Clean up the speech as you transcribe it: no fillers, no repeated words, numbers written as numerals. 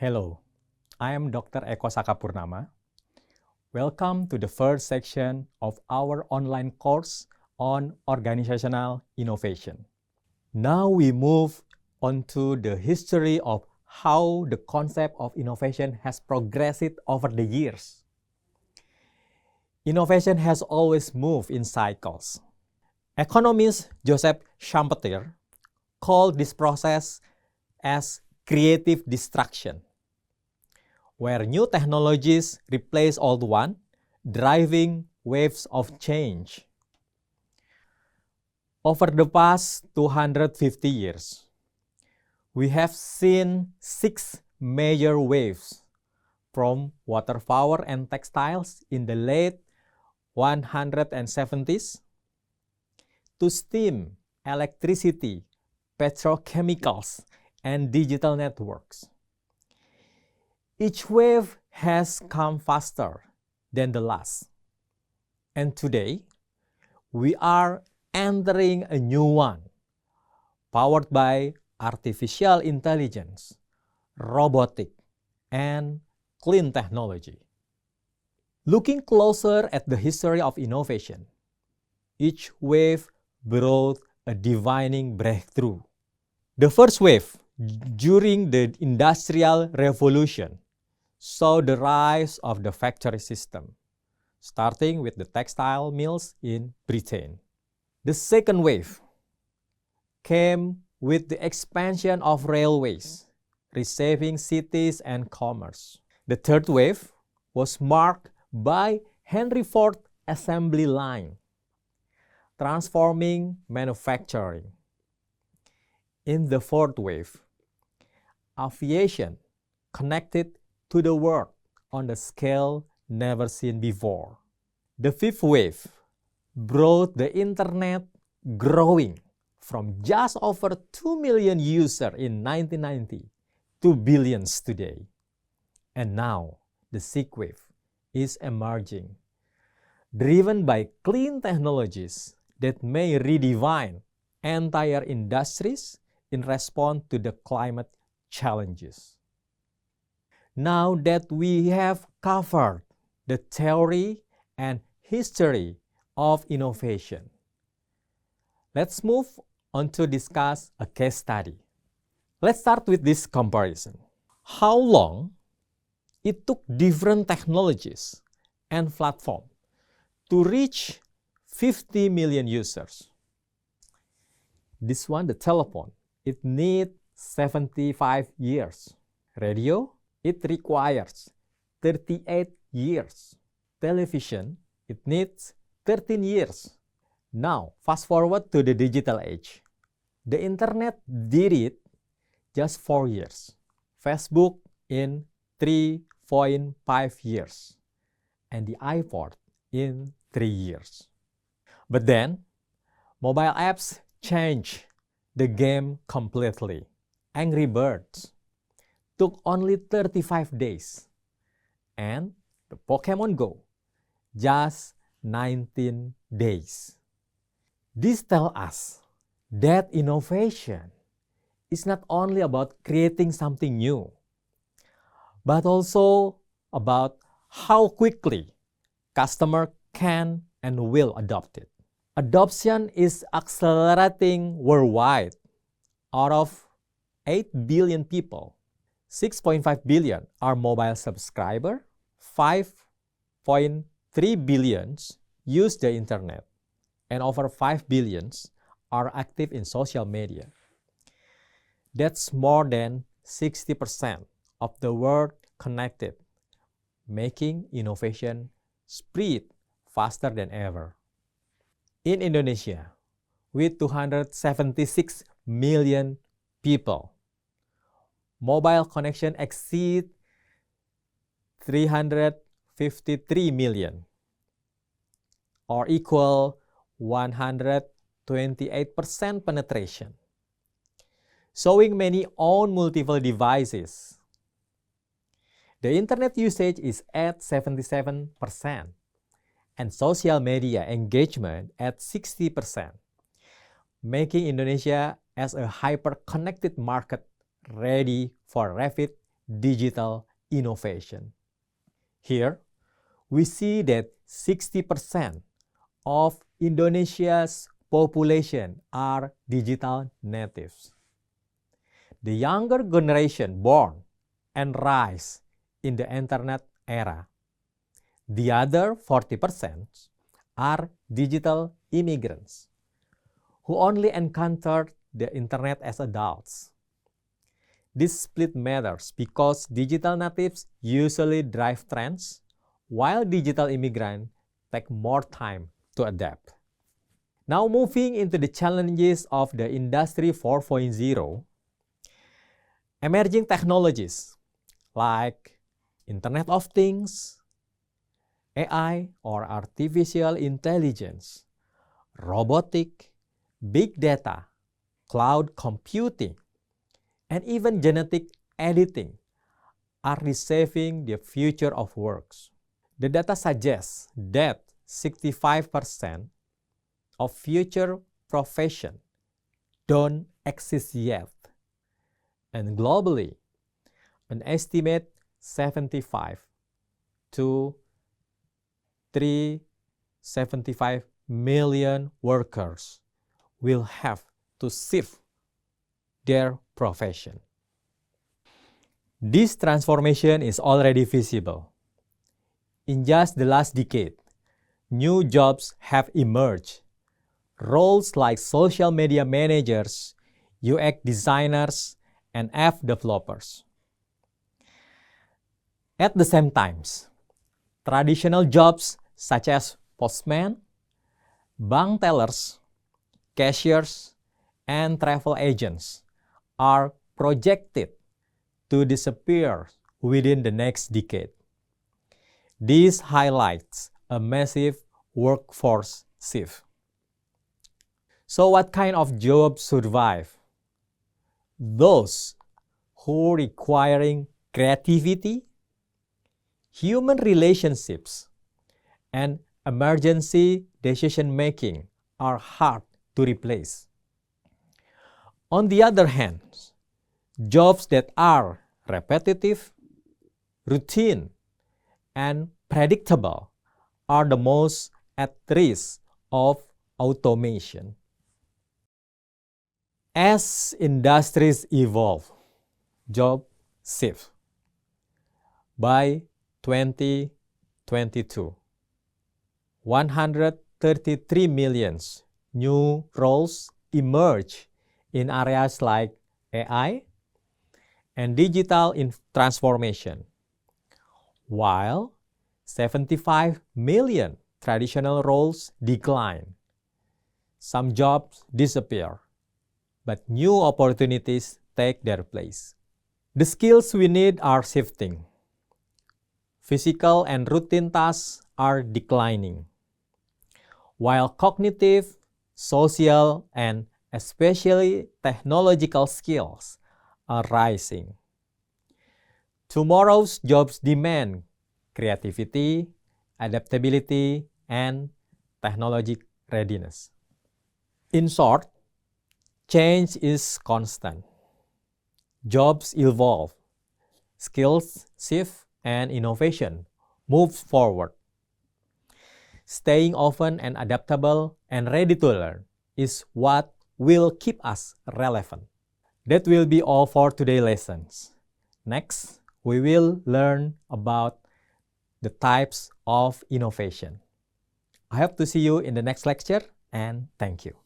Hello, I am Dr. Eko Sakapurnama. Welcome to the first section of our online course on organizational innovation. Now we move on to the history of how the concept of innovation has progressed over the years. Innovation has always moved in cycles. Economist Joseph Schumpeter called this process as creative destruction, where new technologies replace old ones, driving waves of change. Over the past 250 years, we have seen 6 major waves, from water power and textiles in the late 170s to steam, electricity, petrochemicals, and digital networks. Each wave has come faster than the last. And today, we are entering a new one, powered by artificial intelligence, robotic, and clean technology. Looking closer at the history of innovation, each wave brought a defining breakthrough. The first wave, during the Industrial Revolution, saw the rise of the factory system, starting with the textile mills in Britain. The second wave came with the expansion of railways, reshaping cities and commerce. The third wave was marked by Henry Ford assembly line, transforming manufacturing. In the fourth wave, aviation connected to the world on a scale never seen before. The fifth wave brought the internet growing from just over 2 million users in 1990 to billions today. And now, the sixth wave is emerging, driven by clean technologies that may redefine entire industries in response to the climate challenges. Now that we have covered the theory and history of innovation, let's move on to discuss a case study. Let's start with this comparison. How long it took different technologies and platforms to reach 50 million users. This one, the telephone, it needs 75 years. Radio, it requires 38 years. Television, it needs 13 years. Now, fast forward to the digital age. The internet did it just 4 years. Facebook in 3.5 years. And the iPod in 3 years. But then, mobile apps changed the game completely. Angry Birds took only 35 days. And the Pokemon Go, just 19 days. This tells us that innovation is not only about creating something new, but also about how quickly customers can and will adopt it. Adoption is accelerating worldwide. Out of 8 billion people, 6.5 billion are mobile subscribers, 5.3 billion use the internet, and over 5 billion are active in social media. That's more than 60% of the world connected, making innovation spread faster than ever. In Indonesia, with 276 million people, mobile connection exceed 353 million, or equal 128% penetration. Showing many own multiple devices. The internet usage is at 77%, and social media engagement at 60%, making Indonesia as a hyper-connected market ready for rapid digital innovation. Here, we see that 60% of Indonesia's population are digital natives. The younger generation born and rise in the internet era. The other 40% are digital immigrants who only encountered the internet as adults. This split matters because digital natives usually drive trends, while digital immigrants take more time to adapt. Now moving into the challenges of the Industry 4.0, emerging technologies like Internet of Things, AI or artificial intelligence, robotic, big data, cloud computing, and even genetic editing are reshaping the future of works. The data suggests that 65% of future professions don't exist yet, and globally, an estimate 75 to 375 million workers will have to shift their profession. This transformation is already visible. In just the last decade, new jobs have emerged. Roles like social media managers, UX designers, and app developers. At the same time, traditional jobs such as postman, bank tellers, cashiers, and travel agents are projected to disappear within the next decade. This highlights a massive workforce shift. So what kind of jobs survive? Those who requiring creativity, human relationships, and emergency decision-making are hard to replace. On the other hand, jobs that are repetitive, routine, and predictable are the most at risk of automation. As industries evolve, jobs shift. By 2022, 133 million new roles emerge in areas like AI and digital transformation, while 75 million traditional roles decline. Some jobs disappear, but new opportunities take their place. The skills we need are shifting. Physical and routine tasks are declining, while cognitive, social, and especially technological skills are rising. Tomorrow's jobs demand creativity, adaptability, and technology readiness. In short, change is constant. Jobs evolve, skills shift, and innovation moves forward. Staying open and adaptable and ready to learn is what will keep us relevant. That will be all for today's lessons. Next, we will learn about the types of innovation. I hope to see you in the next lecture, and thank you.